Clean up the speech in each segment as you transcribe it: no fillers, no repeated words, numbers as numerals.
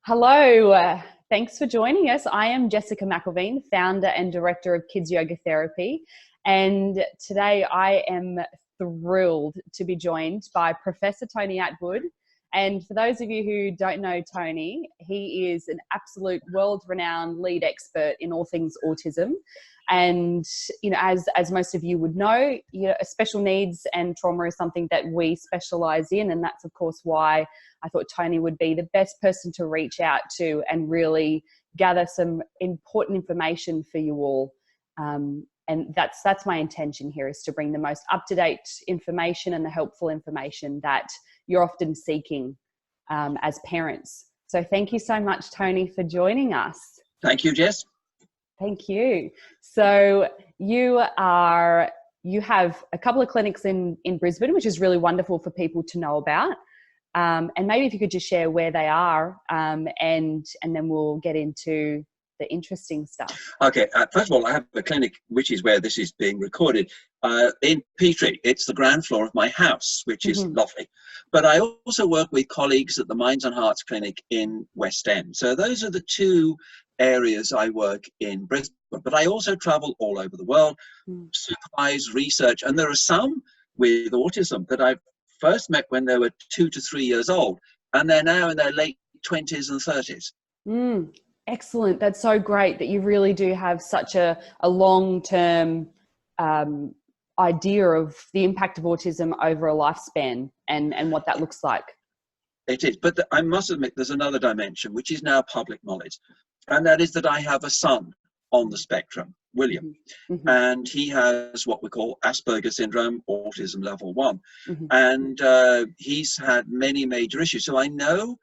Hello, thanks for joining us. I am Jessica Mcilveen, founder and director of Kids Yoga Therapy. And today I am thrilled to be joined by Professor Tony Attwood. And for those of you who don't know Tony, he is an absolute world-renowned lead expert in all things autism. And, as most of you would know, special needs and trauma is something that we specialize in. And that's, of course, why I thought Tony would be the best person to reach out to and really gather some important information for you all. And that's my intention here, is to bring the most up-to-date information and the helpful information that you're often seeking as parents. So thank you so much, Tony, for joining us. Thank you, Jess. Thank you. So you have a couple of clinics in Brisbane, which is really wonderful for people to know about. And maybe if you could just share where they are, and then we'll get into the interesting stuff. Okay. First of all, I have a clinic, which is where this is being recorded, in Petrie. It's the ground floor of my house, which is lovely. But I also work with colleagues at the Minds and Hearts Clinic in West End. So those are the two areas I work in Brisbane. But I also travel all over the world, supervise research. And there are some with autism that I've first met when they were 2 to 3 years old, and they're now in their late 20s and 30s. Excellent. That's so great that you really do have such a long-term idea of the impact of autism over a lifespan and what that looks like. It is. But I must admit, there's another dimension, which is now public knowledge. And that is that I have a son on the spectrum, William, and he has what we call Aspergers syndrome, autism level 1. And he's had many major issues. So I know,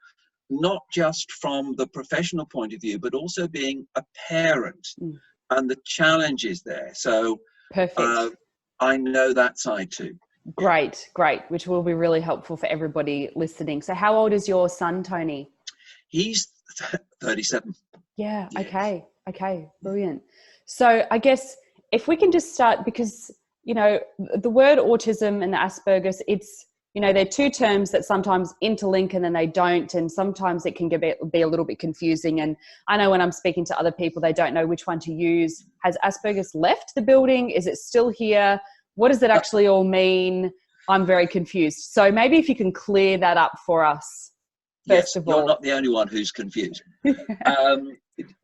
not just from the professional point of view, but also being a parent and the challenges there. So perfect. I know that side too. Great, which will be really helpful for everybody listening. So how old is your son, Tony? He's 37. Yeah, okay, brilliant. So I guess if we can just start, because, the word autism and the Aspergers, it's, they're two terms that sometimes interlink and then they don't, and sometimes it can be a little bit confusing. And I know when I'm speaking to other people, they don't know which one to use. Has Aspergers left the building? Is it still here? What does it actually all mean? I'm very confused. So maybe if you can clear that up for us, first of all. You're not the only one who's confused.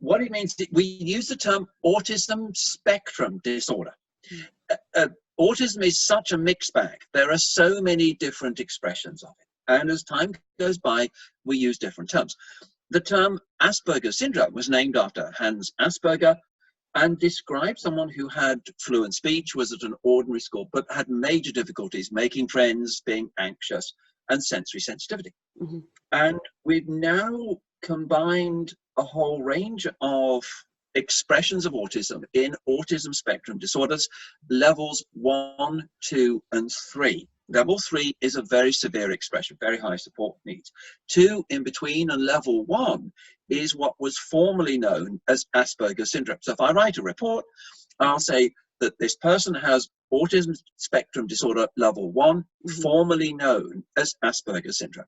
What it means, we use the term autism spectrum disorder. Autism is such a mixed bag. There are so many different expressions of it. And as time goes by, we use different terms. The term Asperger syndrome was named after Hans Asperger and described someone who had fluent speech, was at an ordinary school, but had major difficulties making friends, being anxious, and sensory sensitivity. And we've now combined a whole range of expressions of autism in autism spectrum disorders, levels 1, 2, and 3. Level 3 is a very severe expression, very high support needs. 2 in between, and level 1 is what was formerly known as Asperger syndrome. So if I write a report, I'll say that this person has autism spectrum disorder level 1, formerly known as Asperger syndrome.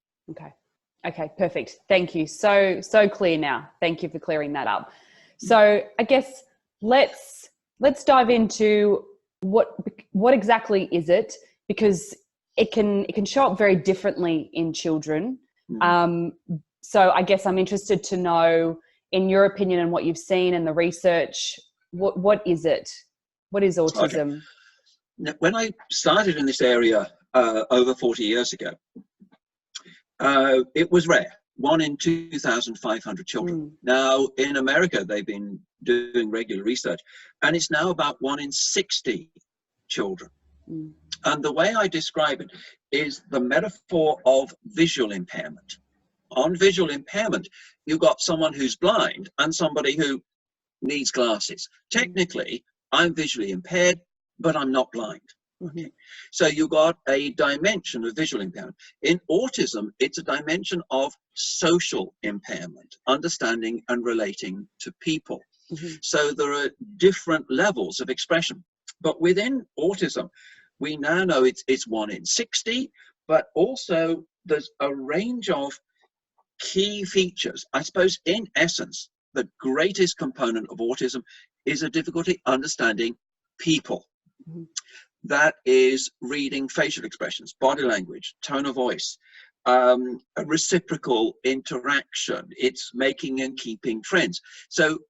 Okay, perfect. Thank you. So clear now. Thank you for clearing that up. So I guess let's dive into what exactly is it, because it can show up very differently in children. So I guess I'm interested to know, in your opinion and what you've seen and the research, what is it? What is autism? Okay. Now, when I started in this area over 40 years ago, it was rare. 1 in 2,500 children. Now, in America, they've been doing regular research, and it's now about 1 in 60 children. And the way I describe it is the metaphor of visual impairment. On visual impairment, you've got someone who's blind and somebody who needs glasses. Technically, I'm visually impaired, but I'm not blind. Okay. So you've got a dimension of visual impairment. In autism, it's a dimension of social impairment, understanding and relating to people. So there are different levels of expression. But within autism, we now know it's 1 in 60, but also there's a range of key features, I suppose, in essence, the greatest component of autism is a difficulty understanding people. Mhm. That is reading facial expressions, body language, tone of voice, a reciprocal interaction. It's making and keeping friends. So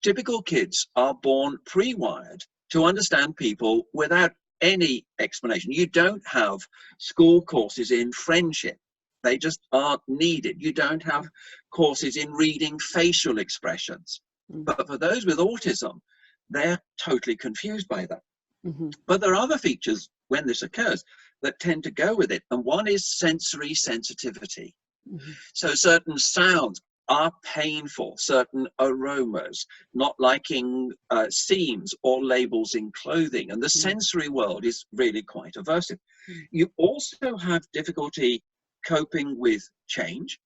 typical kids are born pre-wired to understand people without any explanation. You don't have school courses in friendship. They just aren't needed. You don't have courses in reading facial expressions. But for those with autism, they're totally confused by that. Mm-hmm. But there are other features when this occurs that tend to go with it. And one is sensory sensitivity. Mm-hmm. So certain sounds are painful, certain aromas, not liking seams or labels in clothing. And the sensory world is really quite aversive. You also have difficulty coping with change.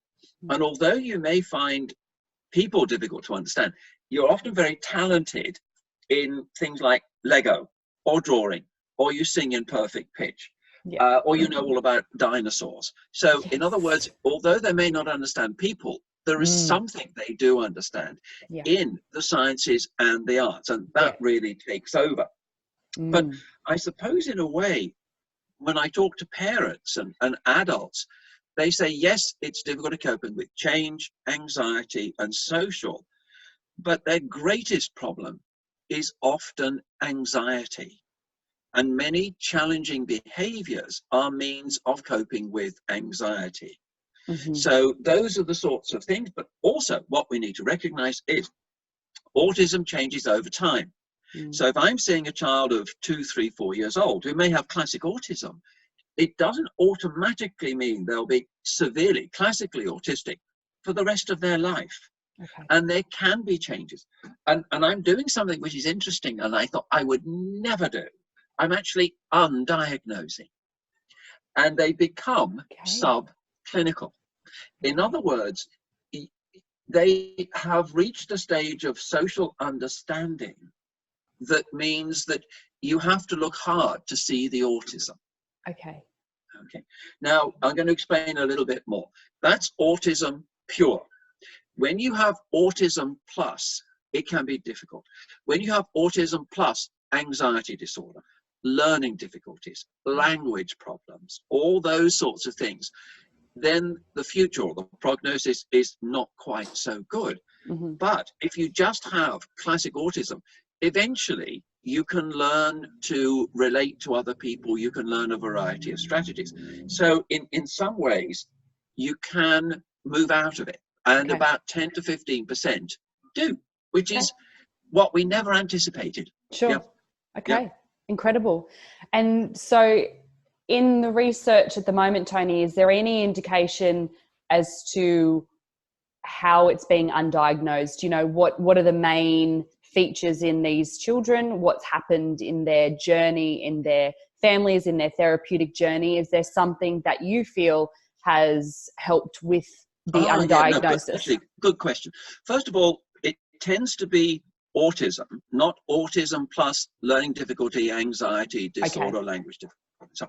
And although you may find people difficult to understand, you're often very talented in things like Lego or drawing, or you sing in perfect pitch. Yeah. Or you know all about dinosaurs. So Yes. in other words, although they may not understand people, there is something they do understand in the sciences and the arts, and that really takes over. But I suppose in a way, when I talk to parents and adults, they say, yes, it's difficult to cope with change, anxiety, and social, but their greatest problem is often anxiety. And many challenging behaviors are means of coping with anxiety. So those are the sorts of things, but also what we need to recognize is autism changes over time. So if I'm seeing a child of 2, 3, 4 years old who may have classic autism, it doesn't automatically mean they'll be severely, classically autistic for the rest of their life. Okay. And there can be changes. And I'm doing something which is interesting, and I thought I would never do. I'm actually undiagnosing. And they become subclinical. In other words, they have reached a stage of social understanding that means that you have to look hard to see the autism. Okay. Okay. Now, I'm going to explain a little bit more. That's autism pure. When you have autism plus, it can be difficult. When you have autism plus anxiety disorder, learning difficulties, language problems, all those sorts of things, then the future or the prognosis is not quite so good. But if you just have classic autism, eventually you can learn to relate to other people, you can learn a variety of strategies. So in some ways, you can move out of it. And about 10 to 15% do, which is what we never anticipated. Sure. Yep. Okay. Yep. Incredible. And so in the research at the moment, Tony, is there any indication as to how it's being undiagnosed? You know, what are the main features in these children? What's happened in their journey, in their families, in their therapeutic journey? Is there something that you feel has helped with the undiagnosis? Yeah, no, good question. First of all, it tends to be autism, not autism plus learning difficulty, anxiety disorder, language difficulty. So,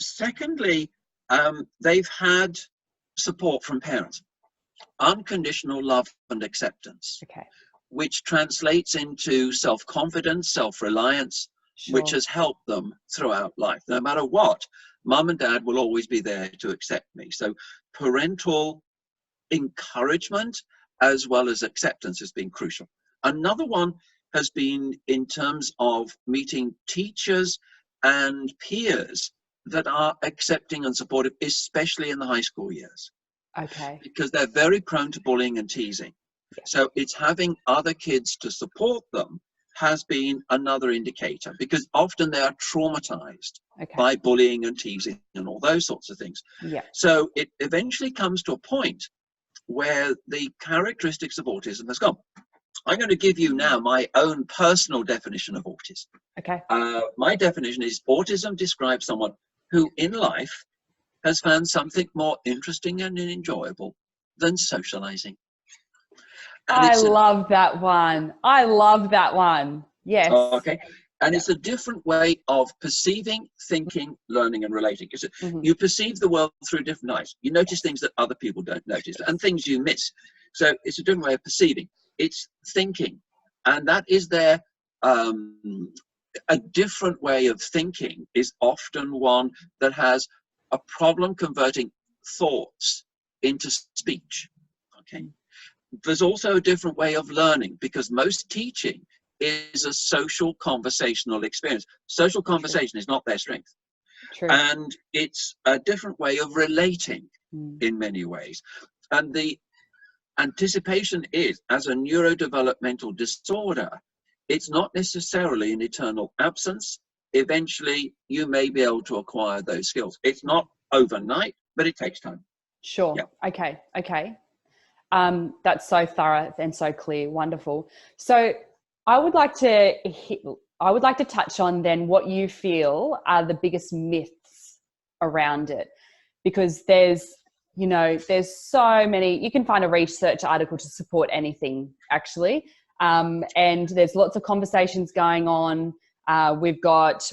secondly, they've had support from parents, unconditional love and acceptance, which translates into self-confidence, self-reliance, which has helped them throughout life. No matter what, mum and dad will always be there to accept me. So parental encouragement as well as acceptance has been crucial. Another one has been in terms of meeting teachers and peers that are accepting and supportive, especially in the high school years. Because they're very prone to bullying and teasing. So it's having other kids to support them has been another indicator, because often they are traumatized by bullying and teasing and all those sorts of things. So it eventually comes to a point where the characteristics of autism has gone. I'm going to give you now my own personal definition of autism. My definition is autism describes someone who in life has found something more interesting and enjoyable than socializing. And I love that one. I love that one. Yes. Okay. And it's a different way of perceiving, thinking, learning, and relating. Mm-hmm. You perceive the world through different eyes. You notice things that other people don't notice, and things you miss. So it's a different way of perceiving. It's thinking, and that is there. A different way of thinking is often one that has a problem converting thoughts into speech. Okay. There's also a different way of learning, because most teaching is a social conversational experience. Social conversation is not their strength. True. And it's a different way of relating in many ways. And the anticipation is, as a neurodevelopmental disorder, it's not necessarily an eternal absence. Eventually, you may be able to acquire those skills. It's not overnight, but it takes time. Sure. Yeah. Okay. That's so thorough and so clear. Wonderful. So I would like to touch on then what you feel are the biggest myths around it, because there's so many. You can find a research article to support anything, actually. And there's lots of conversations going on. We've got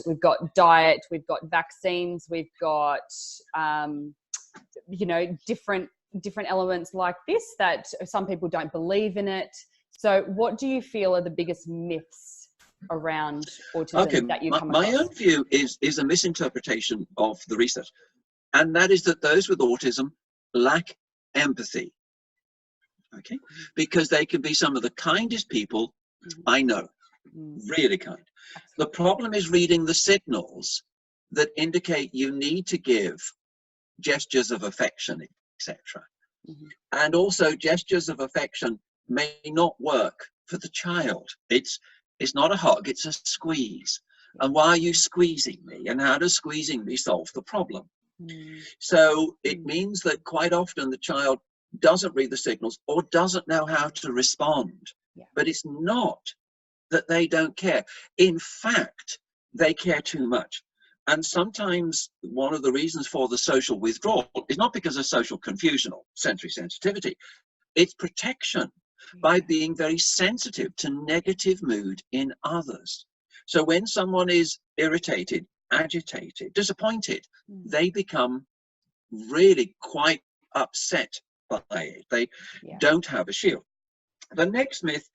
diet, we've got vaccines, we've got different elements like this that some people don't believe in it. So what do you feel are the biggest myths around autism that you come across? My own view is a misinterpretation of the research, and that is that those with autism lack empathy. Okay, because they can be some of the kindest people I know, really kind. The problem is reading the signals that indicate you need to give gestures of affection, etc. And also gestures of affection may not work for the child. It's not a hug, it's a squeeze. And why are you squeezing me? And how does squeezing me solve the problem? So it means that quite often the child doesn't read the signals or doesn't know how to respond. But it's not that they don't care. In fact, they care too much. And sometimes one of the reasons for the social withdrawal is not because of social confusion or sensory sensitivity. It's protection by being very sensitive to negative mood in others. So when someone is irritated, agitated, disappointed, they become really quite upset by it. They don't have a shield. The next myth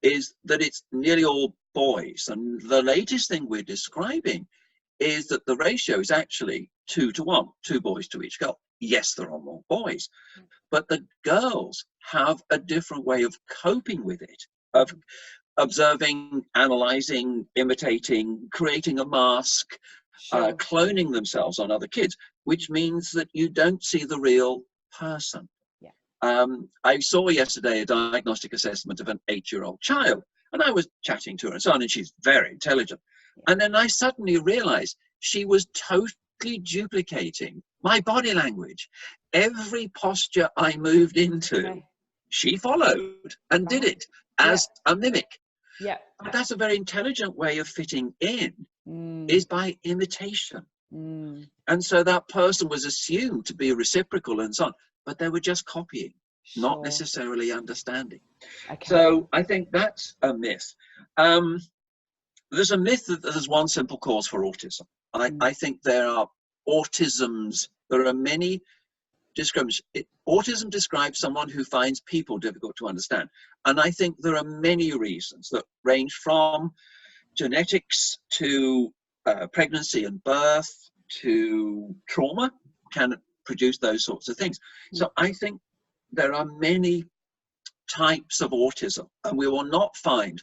is that it's nearly all boys. And the latest thing we're describing is that the ratio is actually 2 to 1, 2 boys to each girl. Yes, there are more boys, but the girls have a different way of coping with it, of observing, analyzing, imitating, creating a mask, cloning themselves on other kids, which means that you don't see the real person. I saw yesterday a diagnostic assessment of an 8-year-old child, and I was chatting to her and so on, and she's very intelligent. And then I suddenly realized she was totally duplicating my body language. Every posture I moved into, she followed and did it as a mimic. But that's a very intelligent way of fitting in, is by imitation. And so that person was assumed to be reciprocal and so on, but they were just copying, not necessarily understanding. So I think that's a myth. There's a myth that there's one simple cause for autism. I think there are autisms. There are many descriptions. Autism describes someone who finds people difficult to understand. And I think there are many reasons that range from genetics to pregnancy and birth to trauma can produce those sorts of things. So I think there are many types of autism, and we will not find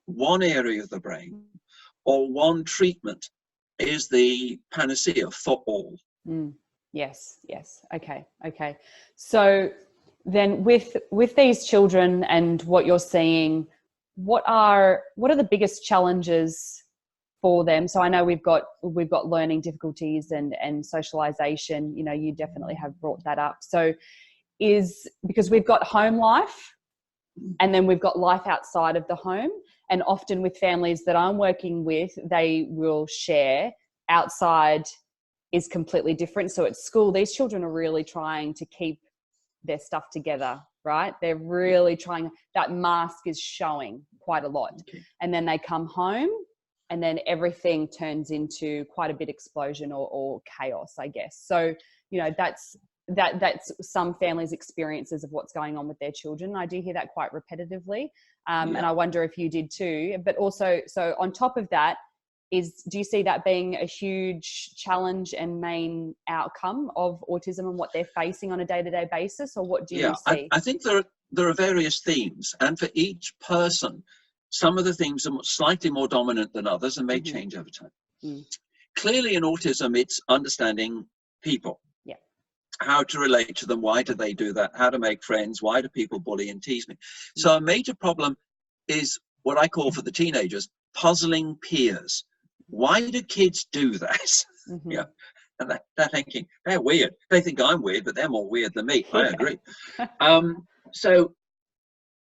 one area of the brain or one treatment is the panacea for all. Yes. Okay. So then with these children and what you're seeing, what are the biggest challenges for them? So I know we've got learning difficulties and socialization. You definitely have brought that up. So because we've got home life and then we've got life outside of the home. And often with families that I'm working with, they will share. Outside is completely different. So at school, these children are really trying to keep their stuff together, right? They're really trying. That mask is showing quite a lot. And then they come home and then everything turns into quite a bit explosion or chaos, I guess. So, you know, that's some families' experiences of what's going on with their children. I do hear that quite repetitively. And I wonder if you did too. But also, so on top of that, do you see that being a huge challenge and main outcome of autism and what they're facing on a day-to-day basis, or what do you see? I think there are various themes, and for each person, some of the themes are slightly more dominant than others and may change over time. Clearly in autism, it's understanding people, how to relate to them, why do they do that, how to make friends, why do people bully and tease me. So a major problem is what I call for the teenagers, puzzling peers. Why do kids do that? Yeah, and they're thinking, they're weird. They think I'm weird, but they're more weird than me. I agree. So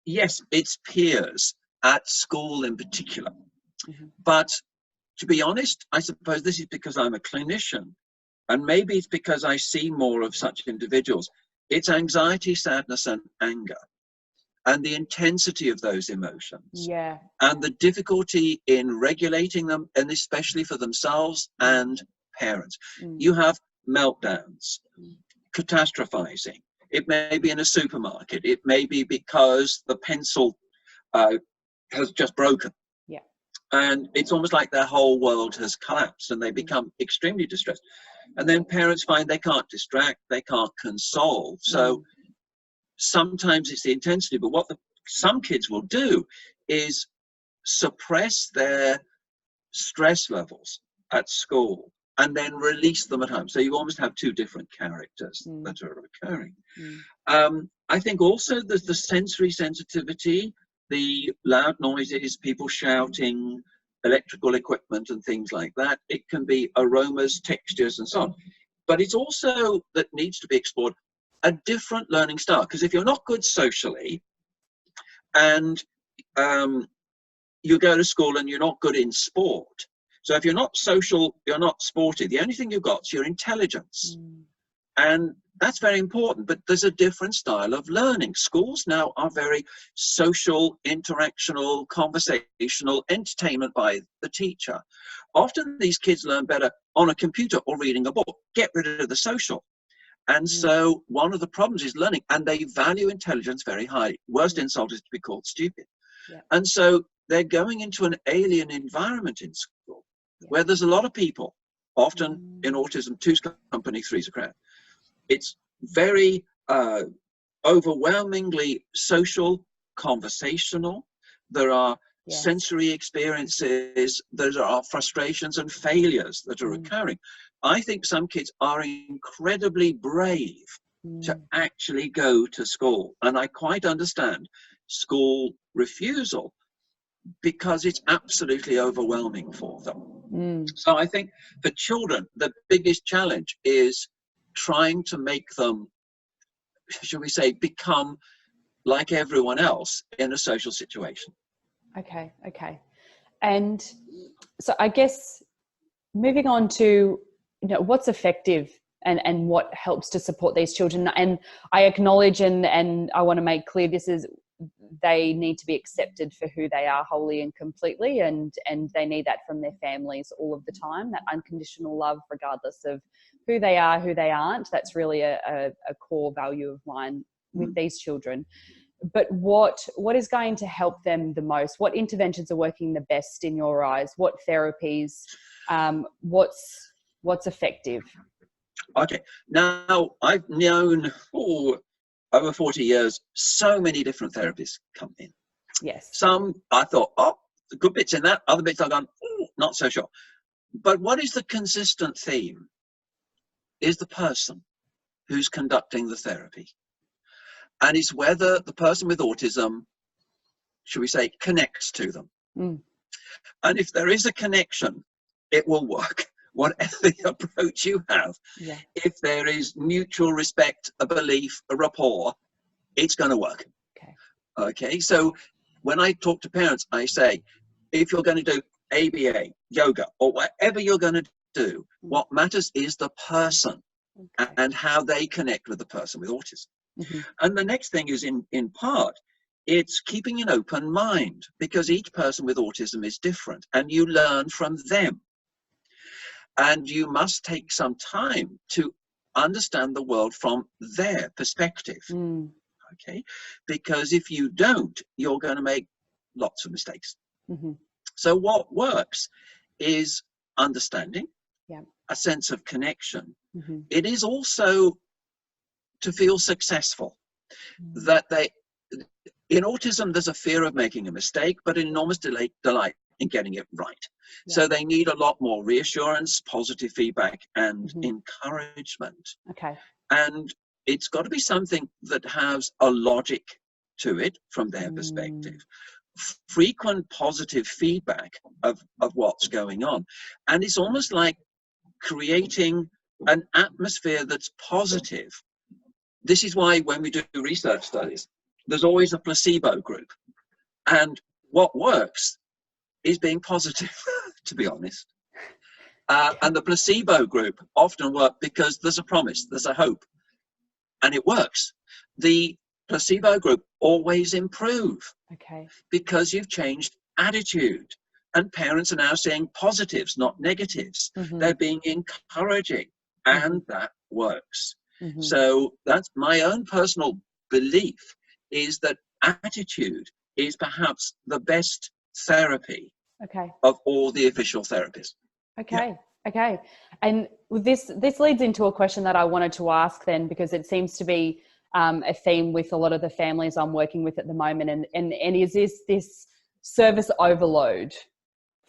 yes, it's peers at school in particular. But to be honest, I suppose this is because I'm a clinician, and maybe it's because I see more of such individuals. It's anxiety, sadness, and anger, and the intensity of those emotions, and the difficulty in regulating them, and especially for themselves and parents. You have meltdowns, catastrophizing. It may be in a supermarket. It may be because the pencil has just broken. And it's almost like their whole world has collapsed and they become extremely distressed. And then parents find they can't distract, they can't console. So sometimes it's the intensity, but what some kids will do is suppress their stress levels at school and then release them at home. So you almost have two different characters that are occurring. I think also there's the sensory sensitivity, the loud noises, people shouting, electrical equipment and things like that. It can be aromas, textures and so on. But it's also that needs to be explored a different learning style, because if you're not good socially and you go to school and you're not good in sport, so if you're not social, you're not sporty, the only thing you've got is your intelligence. And that's very important, but there's a different style of learning. Schools now are very social, interactional, conversational, entertainment by the teacher. Often these kids learn better on a computer or reading a book. Get rid of the social. And so one of the problems is learning, and they value intelligence very highly. Worst insult is to be called stupid. And so they're going into an alien environment in school where there's a lot of people. Often in autism, two's company, three's a crowd. It's very overwhelmingly social, conversational. There are sensory experiences, there are frustrations and failures that are occurring. I think some kids are incredibly brave to actually go to school. And I quite understand school refusal because it's absolutely overwhelming for them. So I think for children, the biggest challenge is trying to make them, shall we say, become like everyone else in a social situation. Okay. And so I guess moving on to, you know, what's effective and what helps to support these children. And I acknowledge and I want to make clear this is, they need to be accepted for who they are wholly and completely, and they need that from their families all of the time, that unconditional love regardless of who they are, who they aren't. That's really a core value of mine with these children. But what is going to help them the most? What interventions are working the best in your eyes? What therapies? What's effective? Okay, now I've known for over 40 years, so many different therapies come in. Yes. Some I thought, oh, the good bits in that, other bits I've gone, not so sure. But what is the consistent theme is the person who's conducting the therapy. And it's whether the person with autism, should we say, connects to them. And if there is a connection, it will work, whatever the approach you have. If there is mutual respect, a belief, a rapport, it's going to work. Okay, so when I talk to parents, I say, if you're going to do ABA, yoga, or whatever you're going to do, what matters is the person and how they connect with the person with autism. And the next thing is in part it's keeping an open mind, because each person with autism is different and you learn from them. And you must take some time to understand the world from their perspective. Okay? Because if you don't, you're going to make lots of mistakes. So what works is understanding, a sense of connection. It is also to feel successful, that in autism, there's a fear of making a mistake, but an enormous delight in getting it right. So they need a lot more reassurance, positive feedback, and encouragement. And it's got to be something that has a logic to it from their perspective. Frequent positive feedback of what's going on. And it's almost like creating an atmosphere that's positive. This is why when we do research studies, there's always a placebo group. And what works is being positive, to be honest. And the placebo group often work because there's a promise, there's a hope, and it works. The placebo group always improve because you've changed attitude. And parents are now seeing positives, not negatives. They're being encouraging, and that works. So that's my own personal belief, is that attitude is perhaps the best therapy of all the official therapies. Okay. And this leads into a question that I wanted to ask then, because it seems to be a theme with a lot of the families I'm working with at the moment, and is this service overload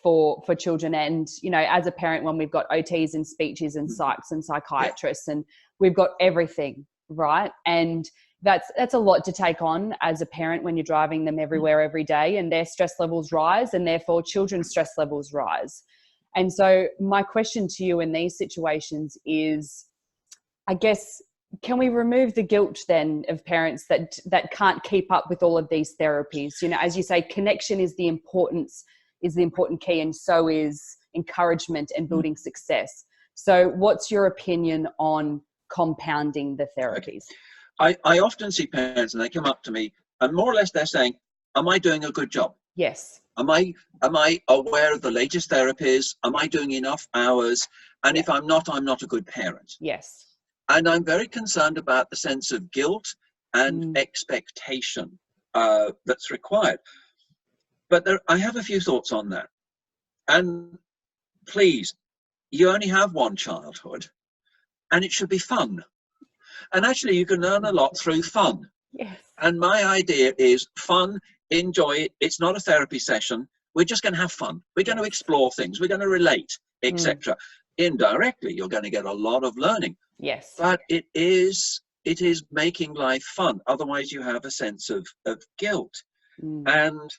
for children. And, you know, as a parent, when we've got OTs and speeches and psychs and psychiatrists, and we've got everything, right? And that's a lot to take on as a parent when you're driving them everywhere every day, and their stress levels rise, and therefore children's stress levels rise. And so my question to you in these situations is, I guess, can we remove the guilt then of parents that can't keep up with all of these therapies? You know, as you say, connection is the important key, and so is encouragement and building success. So what's your opinion on compounding the therapies? I often see parents, and they come up to me, and more or less they're saying, am I doing a good job? Yes. Am I aware of the latest therapies? Am I doing enough hours? And if I'm not a good parent. Yes. And I'm very concerned about the sense of guilt and expectation that's required. But I have a few thoughts on that. And please, you only have one childhood, and it should be fun. And actually, you can learn a lot through fun. Yes. And my idea is fun, enjoy it. It's not a therapy session. We're just going to have fun. We're going to explore things. We're going to relate, etc. Indirectly, you're going to get a lot of learning. Yes. But it is making life fun. Otherwise, you have a sense of guilt. And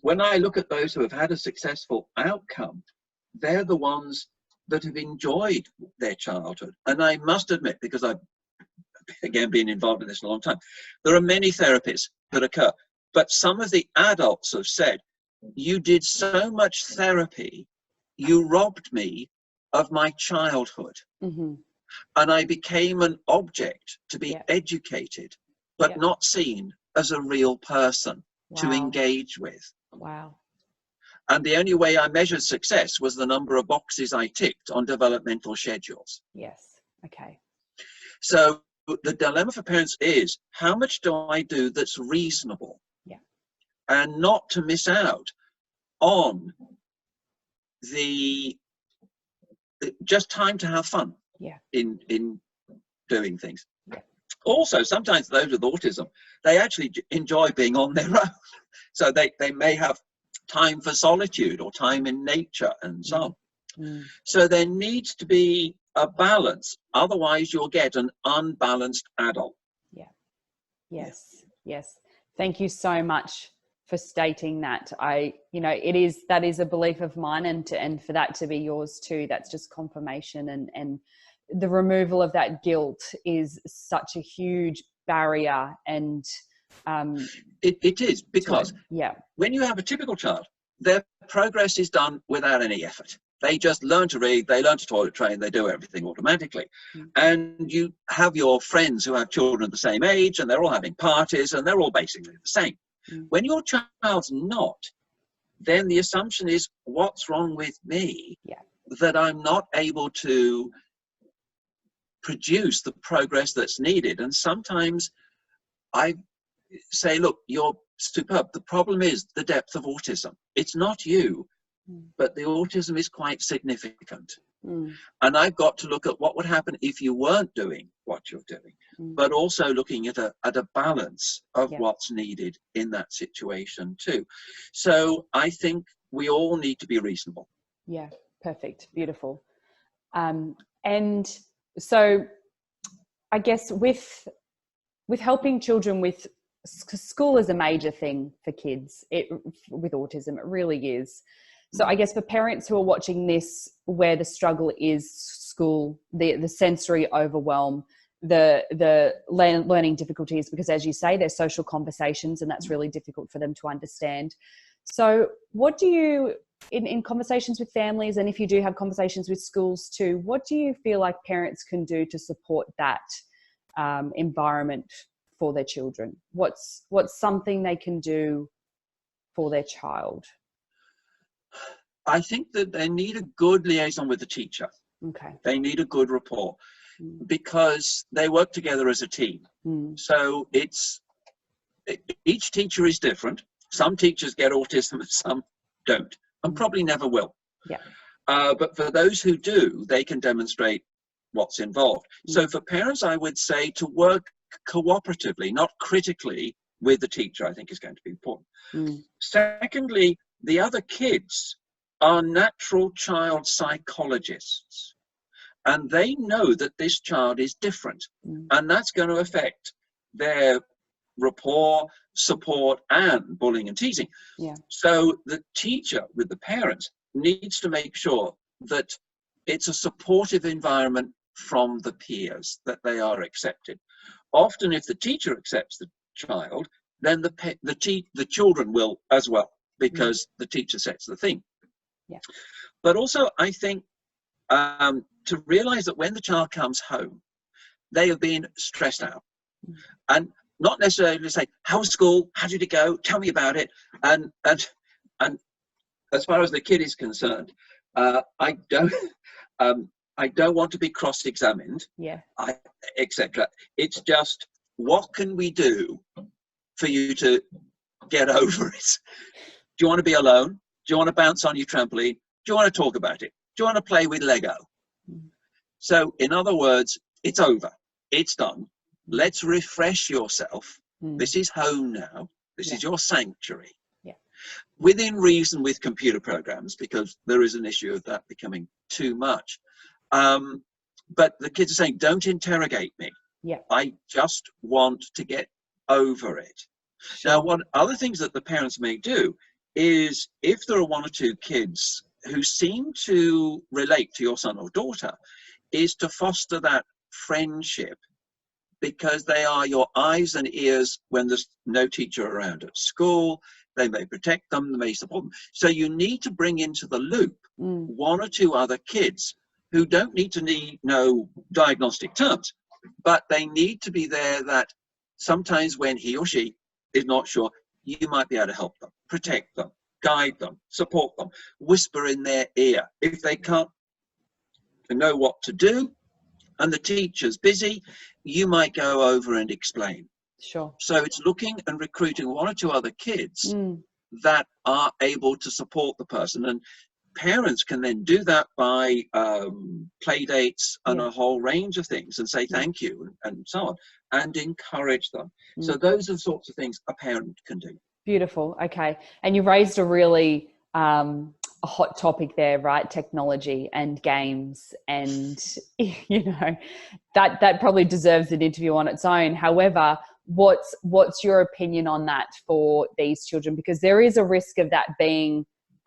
when I look at those who have had a successful outcome, they're the ones that have enjoyed their childhood. And I must admit, because I've, again, been involved in this a long time, there are many therapies that occur. But some of the adults have said, you did so much therapy, you robbed me of my childhood. And I became an object to be educated, but not seen as a real person to engage with. Wow. And the only way I measured success was the number of boxes I ticked on developmental schedules. Yes. Okay. So the dilemma for parents is, how much do I do that's reasonable? And not to miss out on the just time to have fun in doing things. Also, sometimes those with autism, they actually enjoy being on their own. So they may have time for solitude or time in nature and so on. So there needs to be a balance. Otherwise, you'll get an unbalanced adult. Yes. Thank you so much for stating that. That is a belief of mine, and for that to be yours too, that's just confirmation. And the removal of that guilt is such a huge barrier. And it is, because when you have a typical child, their progress is done without any effort. They just learn to read, they learn to toilet train, they do everything automatically. And you have your friends who have children of the same age, and they're all having parties, and they're all basically the same. When your child's not, then the assumption is, what's wrong with me that I'm not able to produce the progress that's needed? And sometimes I say, look, you're superb. The problem is the depth of autism. It's not you, but the autism is quite significant. And I've got to look at what would happen if you weren't doing what you're doing, but also looking at a balance of what's needed in that situation too. So I think we all need to be reasonable. Yeah, perfect. Beautiful. And so I guess with helping children with school is a major thing for kids with autism. It really is. So I guess for parents who are watching this, where the struggle is school, the sensory overwhelm, the learning difficulties, because as you say, there's social conversations and that's really difficult for them to understand. So what do you, in conversations with families, and if you do have conversations with schools too, what do you feel like parents can do to support that environment for their children? What's something they can do for their child? I think that they need a good liaison with the teacher. Okay. They need a good rapport because they work together as a team. So each teacher is different. Some teachers get autism and some don't, and probably never will. But for those who do, they can demonstrate what's involved. So for parents, I would say to work cooperatively, not critically, with the teacher, I think is going to be important. Secondly, the other kids are natural child psychologists, and they know that this child is different, and that's going to affect their rapport, support, and bullying and teasing. So the teacher with the parents needs to make sure that it's a supportive environment from the peers, that they are accepted. Often if the teacher accepts the child, then the children will as well, because the teacher sets the thing. But also I think to realize that when the child comes home, they have been stressed out, and not necessarily say, how was school, how did it go, tell me about it, and as far as the kid is concerned, I don't want to be cross-examined, etc. It's just, what can we do for you to get over it? Do you want to be alone? Do you want to bounce on your trampoline? Do you want to talk about it? Do you want to play with Lego? So in other words, it's over. It's done. Let's refresh yourself. This is home now. This is your sanctuary. Within reason with computer programs, because there is an issue of that becoming too much. But the kids are saying, don't interrogate me. I just want to get over it. Now, what other things that the parents may do is, if there are one or two kids who seem to relate to your son or daughter, is to foster that friendship, because they are your eyes and ears when there's no teacher around at school. They may protect them, they may support them. So you need to bring into the loop one or two other kids who don't need to know diagnostic terms, but they need to be there, that sometimes when he or she is not sure, you might be able to help them, protect them, guide them, support them, whisper in their ear. If they can't know what to do and the teacher's busy, you might go over and explain. So it's looking and recruiting one or two other kids that are able to support the person, and parents can then do that by play dates and a whole range of things, and say thank you and so on, and encourage them. So those are the sorts of things a parent can do. Beautiful. Okay. And you raised a really a hot topic there, right? Technology and games, and that probably deserves an interview on its own. However, what's your opinion on that for these children? Because there is a risk of that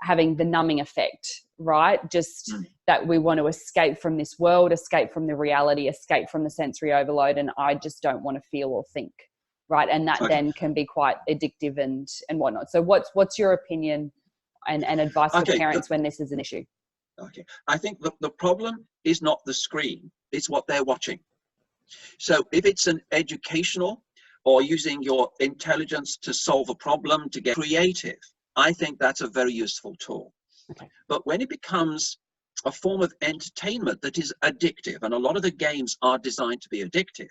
having the numbing effect, right? Just that we want to escape from this world, escape from the reality, escape from the sensory overload, and I just don't want to feel or think, right? And that then can be quite addictive and whatnot. So what's your opinion and advice for parents when this is an issue? Okay. I think the problem is not the screen, it's what they're watching. So if it's an educational or using your intelligence to solve a problem, to get creative, I think that's a very useful tool. Okay. But when it becomes a form of entertainment that is addictive, and a lot of the games are designed to be addictive,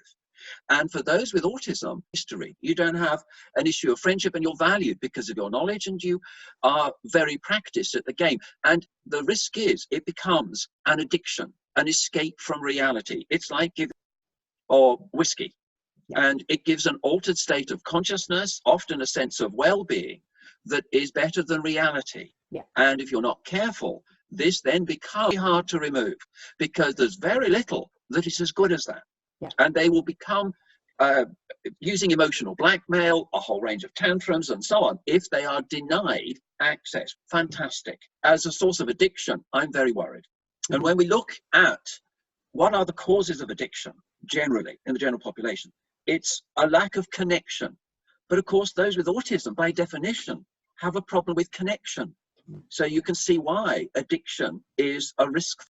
and for those with autism history, you don't have an issue of friendship and you're valued because of your knowledge and you are very practiced at the game. And the risk is it becomes an addiction, an escape from reality. It's like giving or whiskey. Yeah. And it gives an altered state of consciousness, often a sense of well-being that is better than reality. Yeah. And if you're not careful, this then becomes hard to remove because there's very little that is as good as that. Yeah. And they will become using emotional blackmail, a whole range of tantrums and so on, if they are denied access. Fantastic. As a source of addiction, I'm very worried. And when we look at what are the causes of addiction generally in the general population, it's a lack of connection. But of course, those with autism, by definition, have a problem with connection. So you can see why addiction is a risk